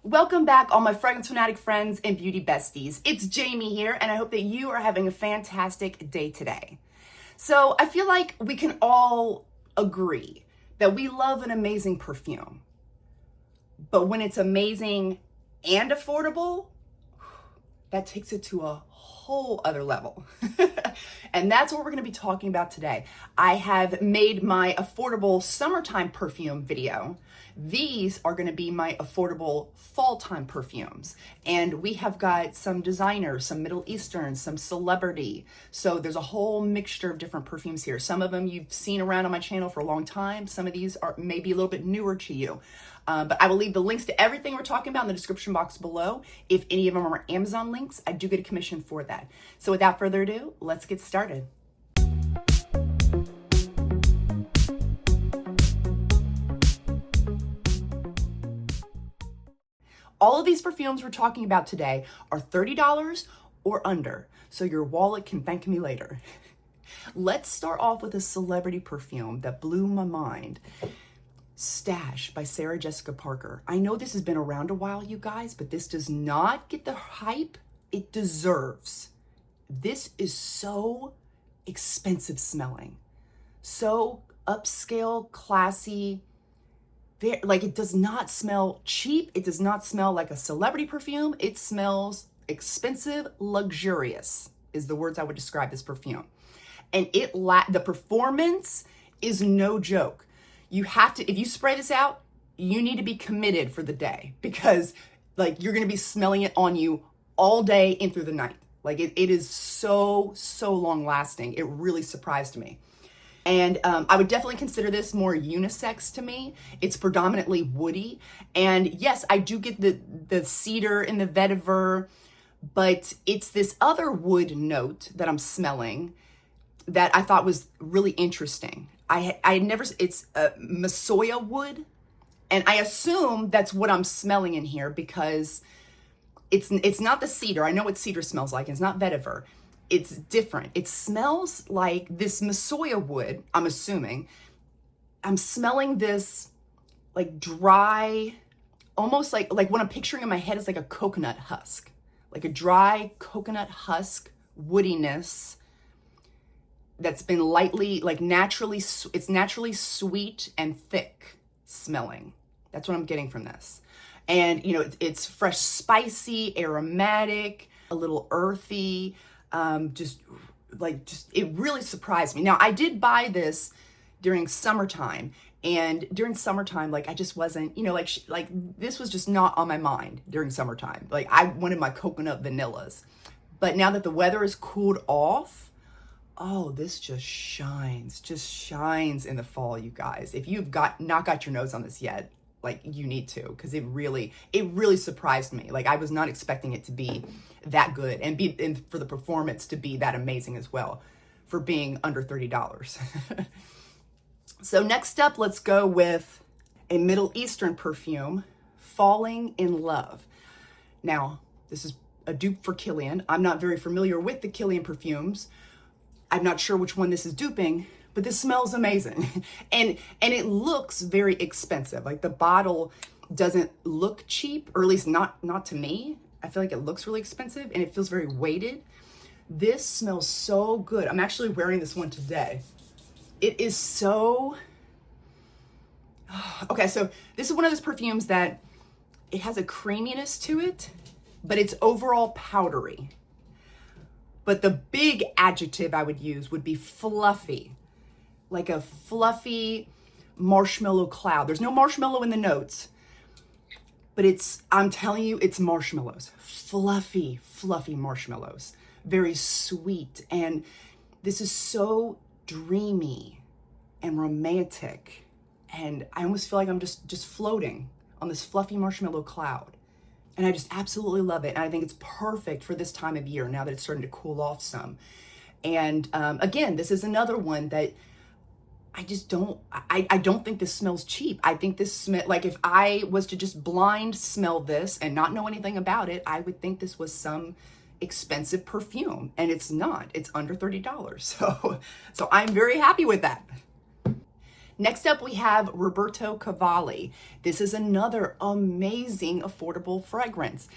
Welcome back, all my fragrance fanatic friends and beauty besties. It's Jamie here, and I hope that you are having a fantastic day today. So I feel like we can all agree that we love an amazing perfume, but when it's amazing and affordable, that takes it to a whole other level. And that's what we're going to be talking about today. I have made my affordable summertime perfume video. These are going to be my affordable fall time perfumes. And we have got some designers, some Middle Eastern, some celebrity. So there's a whole mixture of different perfumes here. Some of them you've seen around on my channel for a long time. Some of these are maybe a little bit newer to you. But I will leave the links to everything we're talking about in the description box below. If any of them are Amazon links, I do get a commission for that. So without further ado, let's get started. All of these perfumes we're talking about today are $30 or under, so your wallet can thank me later. Let's start off with a celebrity perfume that blew my mind. Stash by Sarah Jessica Parker. I know this has been around a while, you guys, but this does not get the hype it deserves. This is so expensive smelling, so upscale, classy. Like, it does not smell cheap. It does not smell like a celebrity perfume. It smells expensive, luxurious is the words I would describe this perfume. And the performance is no joke. You have to, if you spray this out, you need to be committed for the day, because like you're going to be smelling it on you all day and through the night. Like it is so long lasting. It really surprised me. And I would definitely consider this more unisex to me. It's predominantly woody. And yes, I do get the cedar and the vetiver, but it's this other wood note that I'm smelling that I thought was really interesting. I had never, it's Masoya wood. And I assume that's what I'm smelling in here because it's not the cedar. I know what cedar smells like. It's not vetiver. It's different. It smells like this Masoya wood, I'm assuming. I'm smelling this like dry, almost like what I'm picturing in my head is like a coconut husk. Like a dry coconut husk woodiness that's been lightly, like it's naturally sweet and thick smelling. That's what I'm getting from this. And, you know, it's fresh, spicy, aromatic, a little earthy. It really surprised me. Now, I did buy this during summertime, and during summertime, like, I just wasn't, you know, like this was just not on my mind during summertime. Like, I wanted my coconut vanillas. But now that the weather is cooled off, oh, this just shines in the fall, you guys. If you've not got your nose on this yet, like, you need to, because it really surprised me. Like, I was not expecting it to be that good and for the performance to be that amazing as well, for being under $30. So next up, let's go with a Middle Eastern perfume, Falling in Love. Now, this is a dupe for Kilian. I'm not very familiar with the Kilian perfumes. I'm not sure which one this is duping, but this smells amazing. and it looks very expensive. Like, the bottle doesn't look cheap, or at least not to me. I feel like it looks really expensive and it feels very weighted. This smells so good. I'm actually wearing this one today. It is so, okay, so this is one of those perfumes that it has a creaminess to it, but it's overall powdery. But the big adjective I would use would be fluffy, like a fluffy marshmallow cloud. There's no marshmallow in the notes, but I'm telling you, it's marshmallows, fluffy marshmallows, very sweet. And this is so dreamy and romantic. And I almost feel like I'm just floating on this fluffy marshmallow cloud. And I just absolutely love it. And I think it's perfect for this time of year, now that it's starting to cool off some. And again, this is another one that I don't think this smells cheap. I think this like, if I was to just blind smell this and not know anything about it, I would think this was some expensive perfume. And it's not. It's under $30. So I'm very happy with that. Next up, we have Roberto Cavalli. This is another amazing, affordable fragrance.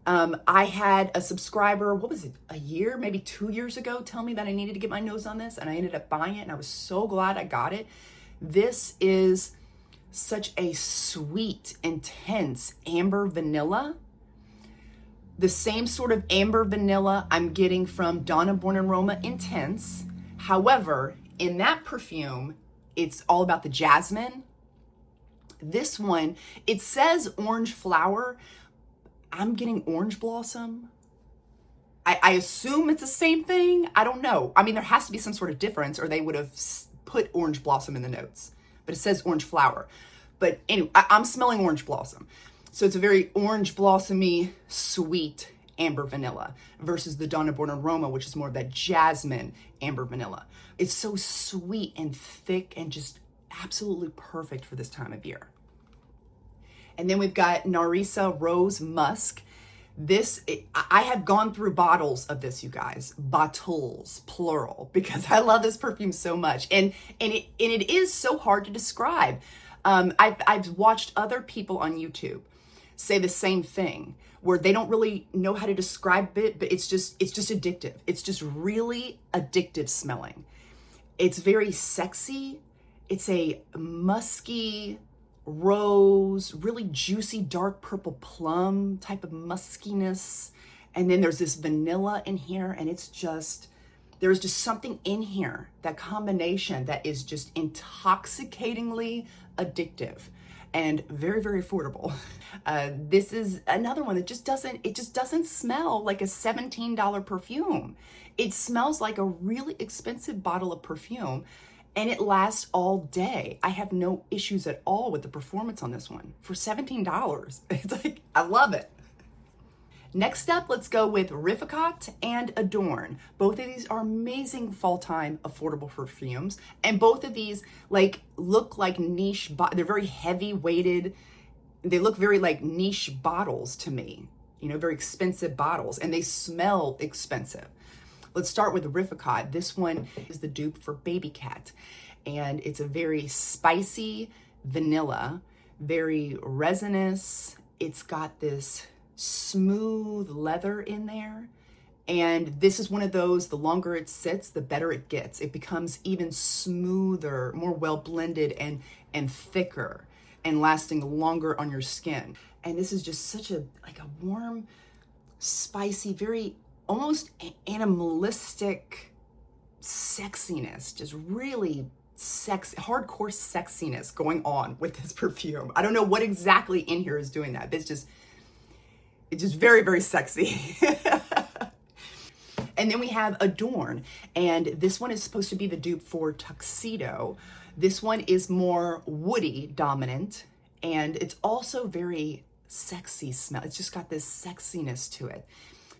I had a subscriber, what was it, a year, maybe 2 years ago, tell me that I needed to get my nose on this, and I ended up buying it, and I was so glad I got it. This is such a sweet, intense amber vanilla. The same sort of amber vanilla I'm getting from Donna Born and Roma Intense. However, in that perfume, it's all about the jasmine. This one, it says orange flower. I'm getting orange blossom. I assume it's the same thing. I don't know. I mean, there has to be some sort of difference or they would have put orange blossom in the notes. But it says orange flower. But anyway, I'm smelling orange blossom. So it's a very orange blossomy, sweet amber vanilla versus the Donna Born and Roma, which is more of that jasmine amber vanilla. It's so sweet and thick and just absolutely perfect for this time of year. And then we've got Nutrisse Rose Musk. I have gone through bottles of this, you guys, bottles, plural, because I love this perfume so much. And it is so hard to describe. I've watched other people on YouTube say the same thing, where they don't really know how to describe it, but it's just addictive. It's just really addictive smelling. It's very sexy. It's a musky rose, really juicy, dark purple plum type of muskiness. And then there's this vanilla in here, and there's just something in here, that combination that is just intoxicatingly addictive and very, very affordable. This is another one that just doesn't smell like a $17 perfume. It smells like a really expensive bottle of perfume, and it lasts all day. I have no issues at all with the performance on this one. For $17, it's like, I love it. Next up, let's go with Rificat and Adorn. Both of these are amazing fall-time affordable perfumes. And both of these look like niche, they're very heavy weighted. They look very like niche bottles to me, very expensive bottles, and they smell expensive. Let's start with Rificat. This one is the dupe for Baby Cat, and it's a very spicy vanilla, very resinous. It's got this smooth leather in there, and this is one of those, the longer it sits, the better it gets. It becomes even smoother, more well blended and thicker and lasting longer on your skin. And this is just such a warm, spicy, very almost animalistic sexiness, just really hardcore sexiness going on with this perfume. I don't know what exactly in here is doing that, but it's just very, very sexy. And then we have Adorn, and this one is supposed to be the dupe for Tuxedo. This one is more woody dominant, and it's also very sexy smell. It's just got this sexiness to it.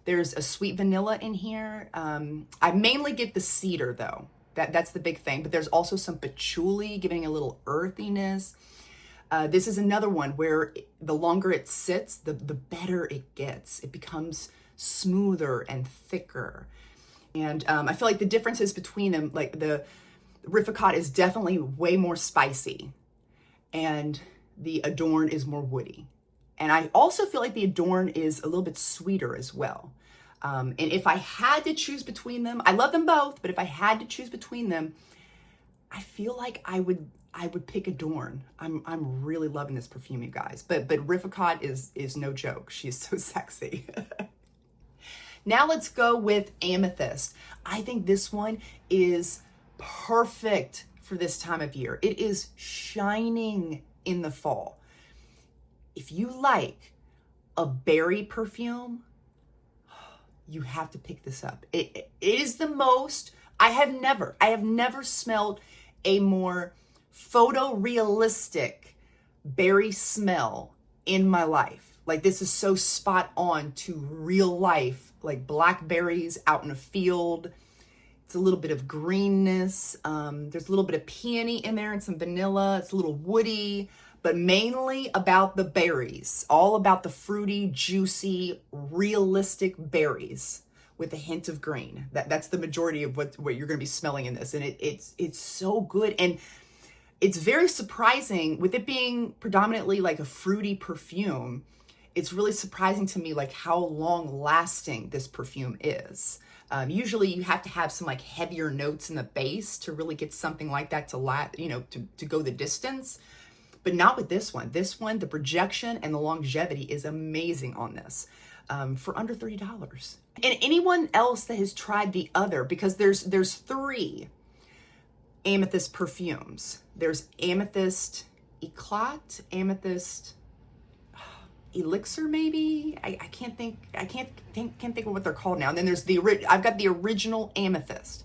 There's a sweet vanilla in here. I mainly get the cedar though. That's the big thing, but there's also some patchouli giving a little earthiness. This is another one where the longer it sits, the better it gets. It becomes smoother and thicker. And I feel like the differences between them, like the Rificat is definitely way more spicy, and the Adorn is more woody. And I also feel like the Adorn is a little bit sweeter as well. And if I had to choose between them, I love them both, but if I had to choose between them, I feel like I would pick Adorn. I'm really loving this perfume, you guys. But Rificat is no joke. She's so sexy. Now let's go with Amethyst. I think this one is perfect for this time of year. It is shining in the fall. If you like a berry perfume, you have to pick this up. It is the most, I have never smelled a more photorealistic berry smell in my life. Like, this is so spot on to real life, like blackberries out in a field. It's a little bit of greenness. There's a little bit of peony in there and some vanilla. It's a little woody, but mainly about the berries, all about the fruity, juicy, realistic berries with a hint of green. That's the majority of what you're going to be smelling in this. And it's so good. And it's very surprising with it being predominantly like a fruity perfume. It's really surprising to me like how long lasting this perfume is. Usually you have to have some like heavier notes in the base to really get something like that to go the distance, but not with this one. This one, the projection and the longevity is amazing on this, for under $30. And anyone else that has tried the other, because there's 3 amethyst perfumes. There's Amethyst Eclat, Amethyst Elixir, maybe. I can't think of what they're called now. And then there's I've got the original Amethyst.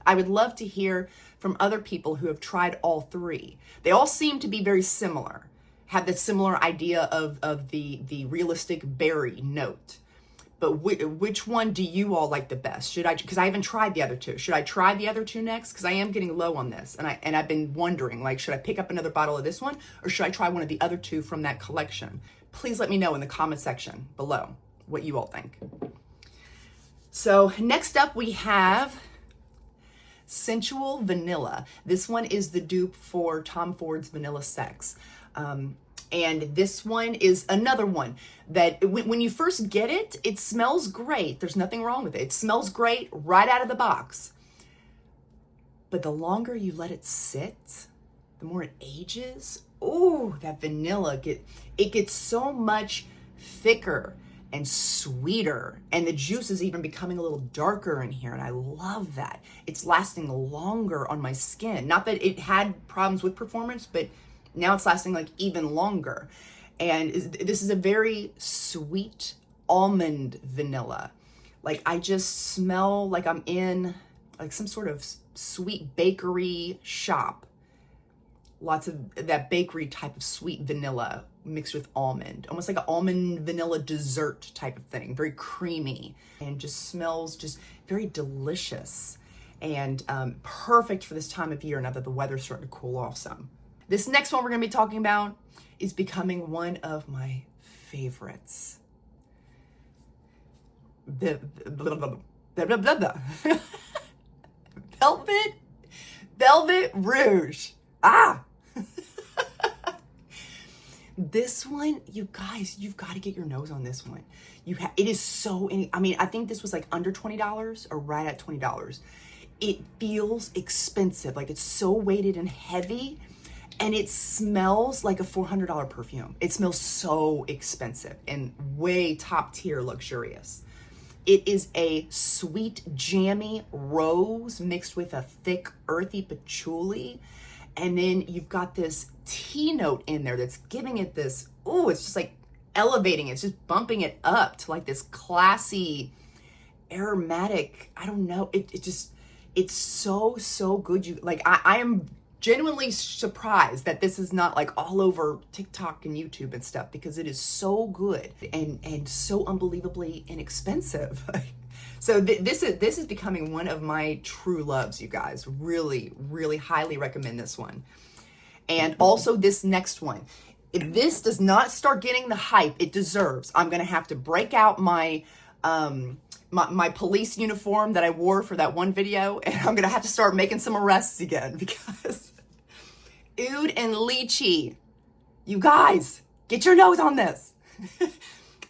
I would love to hear from other people who have tried all 3. They all seem to be very similar, have the similar idea of the realistic berry note. But which one do you all like the best? Because I haven't tried the other 2. Should I try the other 2 next? Because I am getting low on this. And I've been wondering, like, should I pick up another bottle of this one? Or should I try one of the other 2 from that collection? Please let me know in the comment section below what you all think. So next up we have Sensual Vanilla. This one is the dupe for Tom Ford's Vanilla Sex. And this one is another one that when you first get it, it smells great. There's nothing wrong with it. It smells great right out of the box. But the longer you let it sit, the more it ages. Oh, that vanilla gets so much thicker and sweeter, and the juice is even becoming a little darker in here, and I love that. It's lasting longer on my skin. Not that it had problems with performance, but now it's lasting like even longer. And this is a very sweet almond vanilla. Like, I just smell like I'm in like some sort of sweet bakery shop. Lots of that bakery type of sweet vanilla mixed with almond, almost like an almond vanilla dessert type of thing. Very creamy and just smells just very delicious, and perfect for this time of year now that the weather's starting to cool off some. This next one we're going to be talking about is becoming one of my favorites. Velvet Rouge. This one, you guys, you've got to get your nose on this one. It is so, I mean, I think this was like under $20 or right at $20. It feels expensive. Like, it's so weighted and heavy. And it smells like a $400 perfume. It smells so expensive and way top tier luxurious. It is a sweet, jammy rose mixed with a thick, earthy patchouli. And then you've got this tea note in there that's giving it this, oh, it's just like elevating it. It's just bumping it up to like this classy, aromatic, I don't know. It's so good. I am genuinely surprised that this is not like all over TikTok and YouTube and stuff, because it is so good and so unbelievably inexpensive. So this is becoming one of my true loves, you guys. Really, really highly recommend this one. And also this next one. If this does not start getting the hype it deserves, I'm gonna have to break out my my police uniform that I wore for that one video, and I'm gonna have to start making some arrests again, because Oud and Lychee, you guys, get your nose on this.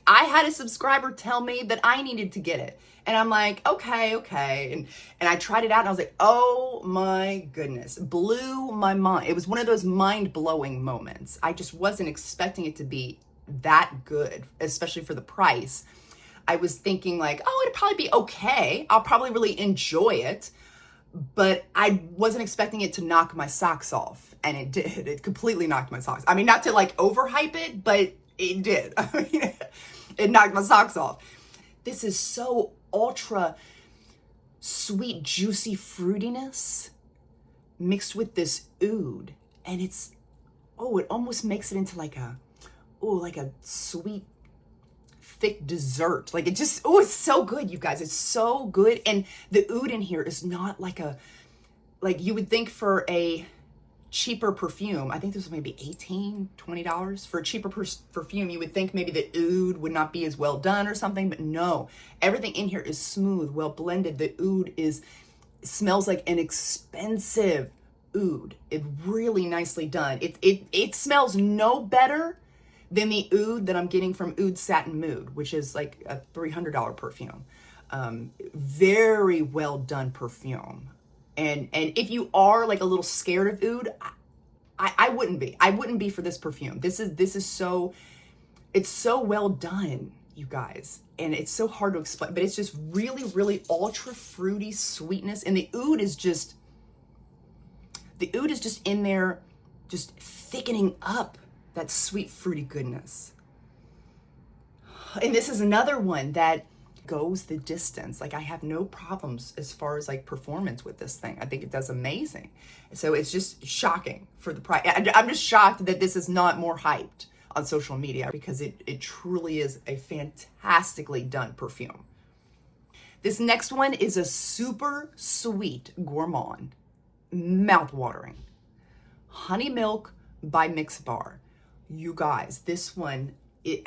I had a subscriber tell me that I needed to get it, and I'm like, okay, and I tried it out, and I was like, oh my goodness, blew my mind. It was one of those mind-blowing moments. I just wasn't expecting it to be that good, especially for the price. I was thinking like, oh, it'd probably be okay. I'll probably really enjoy it. But I wasn't expecting it to knock my socks off. And it did. It completely knocked my socks. I mean, not to like overhype it, but it did. I mean, it knocked my socks off. This is so ultra sweet, juicy fruitiness mixed with this oud. And it's, oh, it almost makes it into like a sweet, thick dessert. Like, it just, oh, it's so good, you guys. It's so good. And the oud in here is not like you would think for a cheaper perfume. I think this was maybe $18, $20 for a cheaper perfume. You would think maybe the oud would not be as well done or something, but no, everything in here is smooth, well blended. The oud smells like an expensive oud. It's really nicely done. It smells no better than the oud that I'm getting from Oud Satin Mood, which is like a $300 perfume. Very well done perfume. And if you are like a little scared of oud, I wouldn't be. I wouldn't be for this perfume. This is so, it's so well done, you guys. And it's so hard to explain, but it's just really, really ultra fruity sweetness. And the oud is just in there, just thickening up that sweet fruity goodness. And this is another one that goes the distance. Like, I have no problems as far as like performance with this thing. I think it does amazing. So it's just shocking for the price. I'm just shocked that this is not more hyped on social media, because it truly is a fantastically done perfume. This next one is a super sweet gourmand, mouth-watering. Honey Milk by Mix Bar. You guys, this one,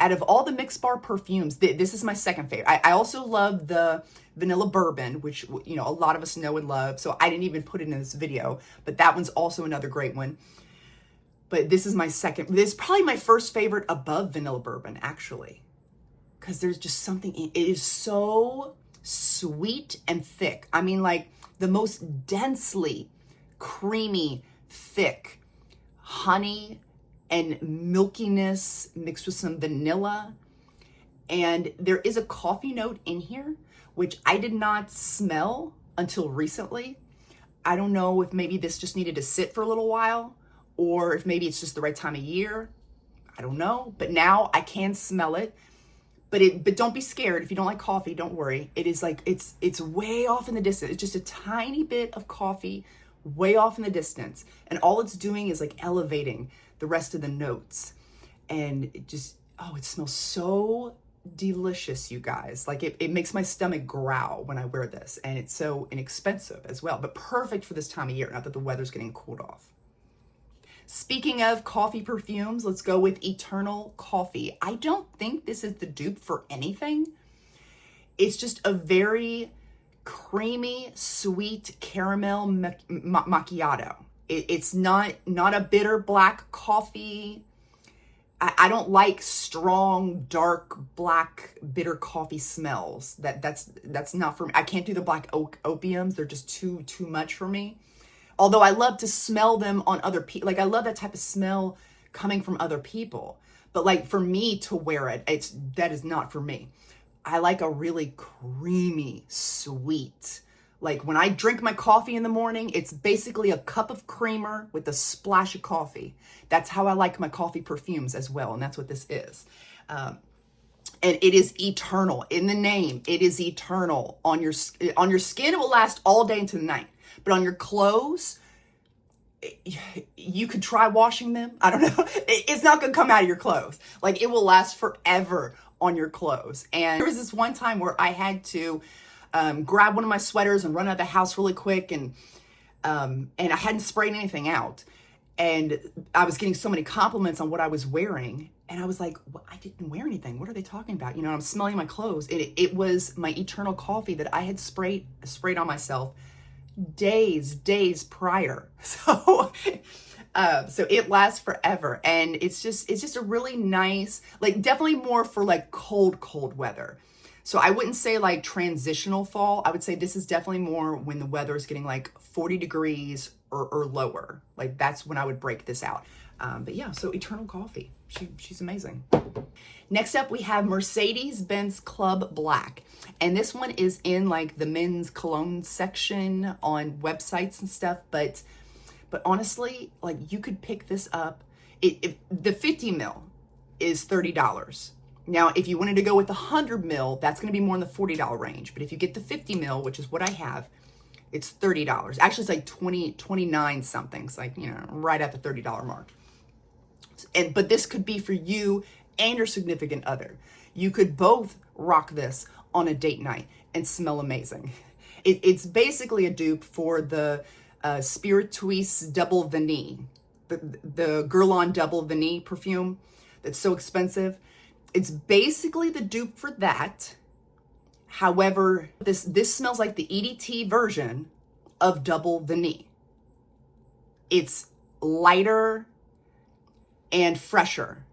out of all the Mix Bar perfumes, this is my second favorite. I also love the vanilla bourbon, which, you know, a lot of us know and love, so I didn't even put it in this video, but that one's also another great one. But this is my second. This is probably my first favorite above vanilla bourbon, actually, because there's just something, it is so sweet and thick. I mean, like the most densely creamy, thick honey and milkiness mixed with some vanilla. And there is a coffee note in here, which I did not smell until recently. I don't know if maybe this just needed to sit for a little while, or if maybe it's just the right time of year. I don't know, but now I can smell it. But don't be scared if you don't like coffee. Don't worry. It is like it's way off in the distance. It's just a tiny bit of coffee, way off in the distance, and all it's doing is like elevating the rest of the notes. And it just, oh, it smells so delicious, you guys. Like it makes my stomach growl when I wear this, and it's so inexpensive as well, but perfect for this time of year. Now that the weather's getting cooled off. Speaking of coffee perfumes, let's go with Eternal Coffee. I don't think this is the dupe for anything. It's just a very creamy, sweet caramel macchiato. It's not a bitter black coffee. I don't like strong, dark, black, bitter coffee smells. That's not for me. I can't do the black opiums. They're just too much for me. Although I love to smell them on other people. Like, I love that type of smell coming from other people. But like, for me to wear it, that is not for me. I like a really creamy, sweet, like when I drink my coffee in the morning, it's basically a cup of creamer with a splash of coffee. That's how I like my coffee perfumes as well. And that's what this is. And it is eternal in the name. It is eternal on your skin. It will last all day into the night. But on your clothes, you could try washing them. I don't know. It's not going to come out of your clothes. Like, it will last forever on your clothes. And there was this one time where I had to grab one of my sweaters and run out of the house really quick. And I hadn't sprayed anything out. And I was getting so many compliments on what I was wearing. And I was like, well, I didn't wear anything. What are they talking about? You know, I'm smelling my clothes. It was my Eternal Coffee that I had sprayed on myself days prior. So it lasts forever, and it's just a really nice, like, definitely more for like cold weather. So I wouldn't say like transitional fall. I would say this is definitely more when the weather is getting like 40 degrees or lower. Like, that's when I would break this out. But yeah, so Eternal Coffee, she's amazing. Next up, we have Mercedes-Benz Club Black. And this one is in like the men's cologne section on websites and stuff. But honestly, like, you could pick this up. The 50 mil is $30. Now, if you wanted to go with the 100 mil, that's going to be more in the $40 range. But if you get the 50 mil, which is what I have, it's $30. Actually, it's like 29 something. It's like, you know, right at the $30 mark. But this could be for you and your significant other. You could both rock this on a date night and smell amazing. It's basically a dupe for the Spirituisse Double Vanille, the Guerlain Double Vanille perfume that's so expensive. It's basically the dupe for that. However, this smells like the EDT version of Double Vanille. It's lighter and fresher.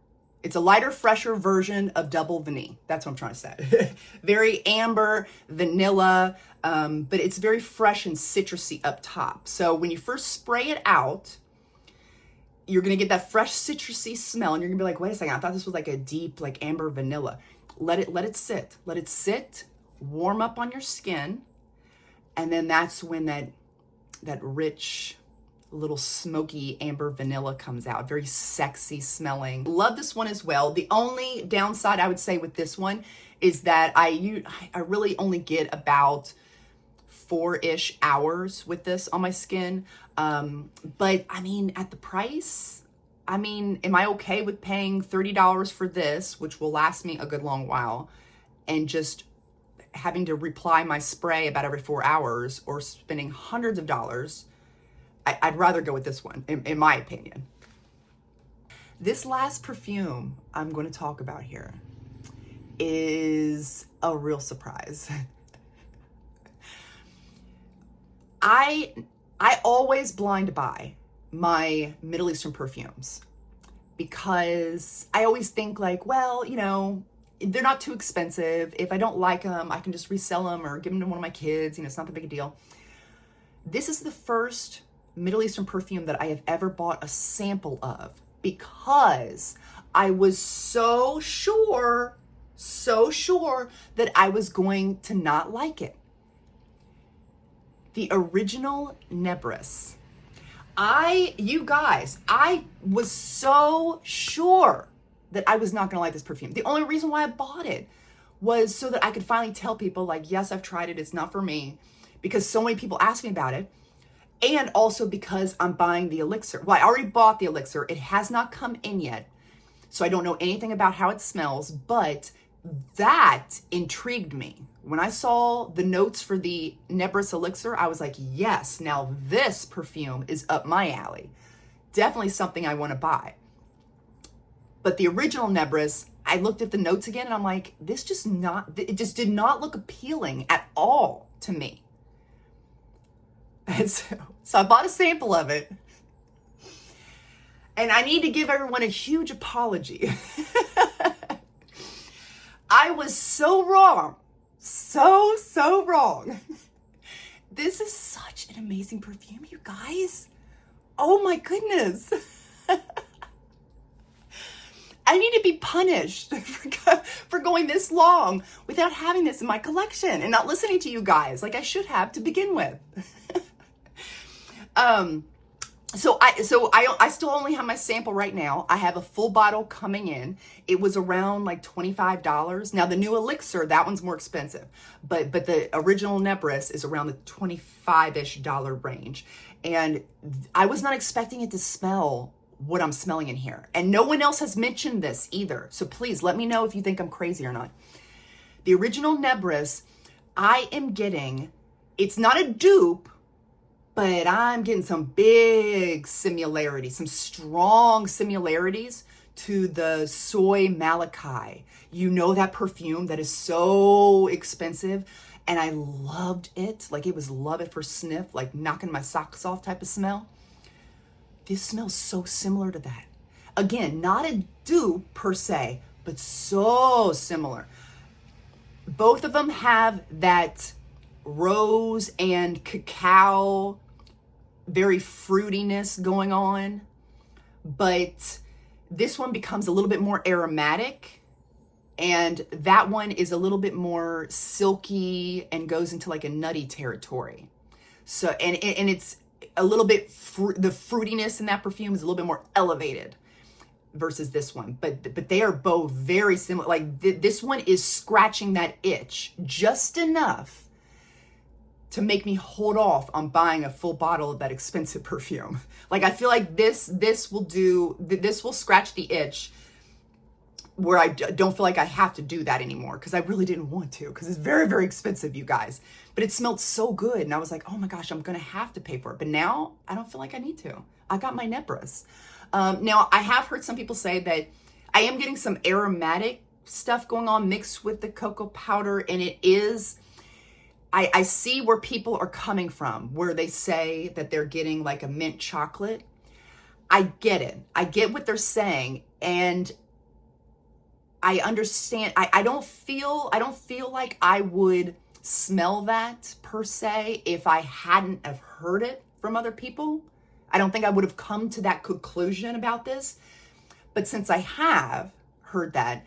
It's a lighter, fresher version of Double Vanille. That's what I'm trying to say. Very amber, vanilla, but it's very fresh and citrusy up top. So when you first spray it out, you're gonna get that fresh citrusy smell, and you're gonna be like, wait a second, I thought this was like a deep, like amber vanilla. Let it sit, warm up on your skin, and then that's when that rich, little smoky amber vanilla comes out. Very sexy smelling. Love this one as well. The only downside I would say with this one is that I really only get about 4-ish hours with this on my skin. But I mean, at the price, I mean, am I okay with paying $30 for this, which will last me a good long while, and just having to reapply my spray about every 4 hours, or spending hundreds of dollars? I'd rather go with this one, in my opinion. This last perfume I'm going to talk about here is a real surprise. I always blind buy my Middle Eastern perfumes because I always think like, well, you know, they're not too expensive. If I don't like them, I can just resell them or give them to one of my kids. You know, it's not that big a deal. This is the first Middle Eastern perfume that I have ever bought a sample of because I was so sure that I was going to not like it. The original Nutrisse. You guys, I was so sure that I was not gonna like this perfume. The only reason why I bought it was so that I could finally tell people like, yes, I've tried it, it's not for me, because so many people asked me about it. And also because I'm buying the elixir. Well, I already bought the elixir. It has not come in yet, so I don't know anything about how it smells, but that intrigued me. When I saw the notes for the Nutrisse elixir, I was like, yes, now this perfume is up my alley. Definitely something I want to buy. But the original Nutrisse, I looked at the notes again and I'm like, it just did not look appealing at all to me. And so I bought a sample of it. And I need to give everyone a huge apology. I was so wrong. So wrong. This is such an amazing perfume, you guys. Oh my goodness. I need to be punished for going this long without having this in my collection and not listening to you guys like I should have to begin with. So I still only have my sample right now. I have a full bottle coming in. It was around like $25. Now the new elixir, that one's more expensive, but the original Nutrisse is around the $25-ish range. And I was not expecting it to smell what I'm smelling in here. And no one else has mentioned this either. So please let me know if you think I'm crazy or not. The original Nutrisse, I am getting, it's not a dupe, but I'm getting some big similarities, some strong similarities to the Soy Malachi. You know, that perfume that is so expensive, and I loved it. Like, it was love at first sniff, like knocking my socks off type of smell. This smells so similar to that. Again, not a dupe per se, but so similar. Both of them have that rose and cacao, very fruitiness going on, but this one becomes a little bit more aromatic, and that one is a little bit more silky and goes into like a nutty territory. So, and it's a little bit, the fruitiness in that perfume is a little bit more elevated versus this one, but they are both very similar. Like this one is scratching that itch just enough to make me hold off on buying a full bottle of that expensive perfume. Like, I feel like this will scratch the itch where I don't feel like I have to do that anymore, because I really didn't want to, because it's very, very expensive, you guys. But it smelled so good, and I was like, oh my gosh, I'm gonna have to pay for it. But now I don't feel like I need to. I got my Nutrisse. Now, I have heard some people say that I am getting some aromatic stuff going on mixed with the cocoa powder, and it is, I see where people are coming from, where they say that they're getting like a mint chocolate. I get it. I get what they're saying. And I understand. I don't feel like I would smell that per se if I hadn't have heard it from other people. I don't think I would have come to that conclusion about this. But since I have heard that,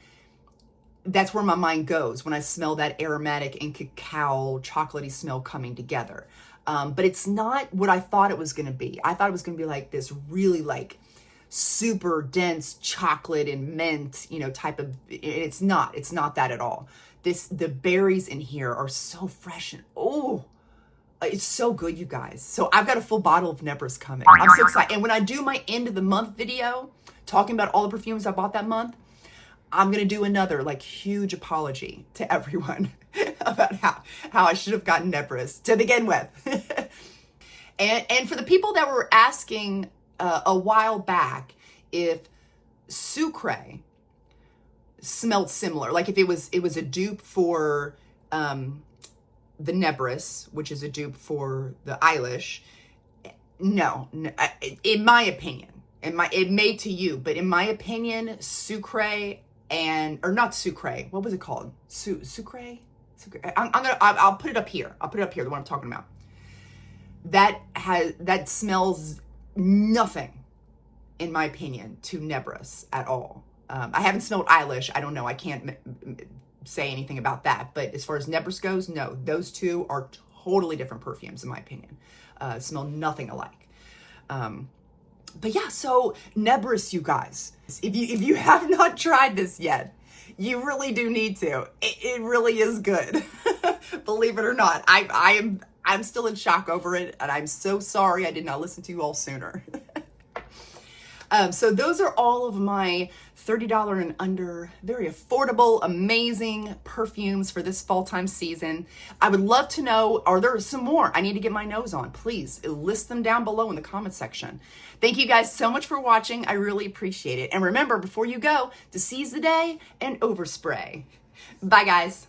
that's where my mind goes when I smell that aromatic and cacao chocolatey smell coming together. But it's not what I thought it was going to be. I thought it was going to be like this really like super dense chocolate and mint, type of, it's not that at all. The berries in here are so fresh and it's so good, you guys. So I've got a full bottle of Nutrisse coming. I'm so excited. And when I do my end of the month video, talking about all the perfumes I bought that month, I'm going to do another like huge apology to everyone about how I should have gotten Nutrisse to begin with. and for the people that were asking a while back if Sucre smelled similar, like if it was a dupe for the Nutrisse, which is a dupe for the Eilish. No, in my opinion, it may to you, but in my opinion, Sucre or not Sucre, what was it called? Sucre? I'll put it up here. The one I'm talking about. That smells nothing, in my opinion, to Nutrisse at all. I haven't smelled Eilish. I don't know. I can't say anything about that. But as far as Nutrisse goes, no, those two are totally different perfumes, in my opinion. Smell nothing alike. But yeah, so Nutrisse, you guys, if you have not tried this yet, you really do need to. It really is good. Believe it or not. I'm still in shock over it, and I'm so sorry I did not listen to you all sooner. So those are all of my $30 and under, very affordable, amazing perfumes for this fall time season. I would love to know, are there some more I need to get my nose on? Please list them down below in the comment section. Thank you guys so much for watching. I really appreciate it. And remember, before you go, to seize the day and overspray. Bye, guys.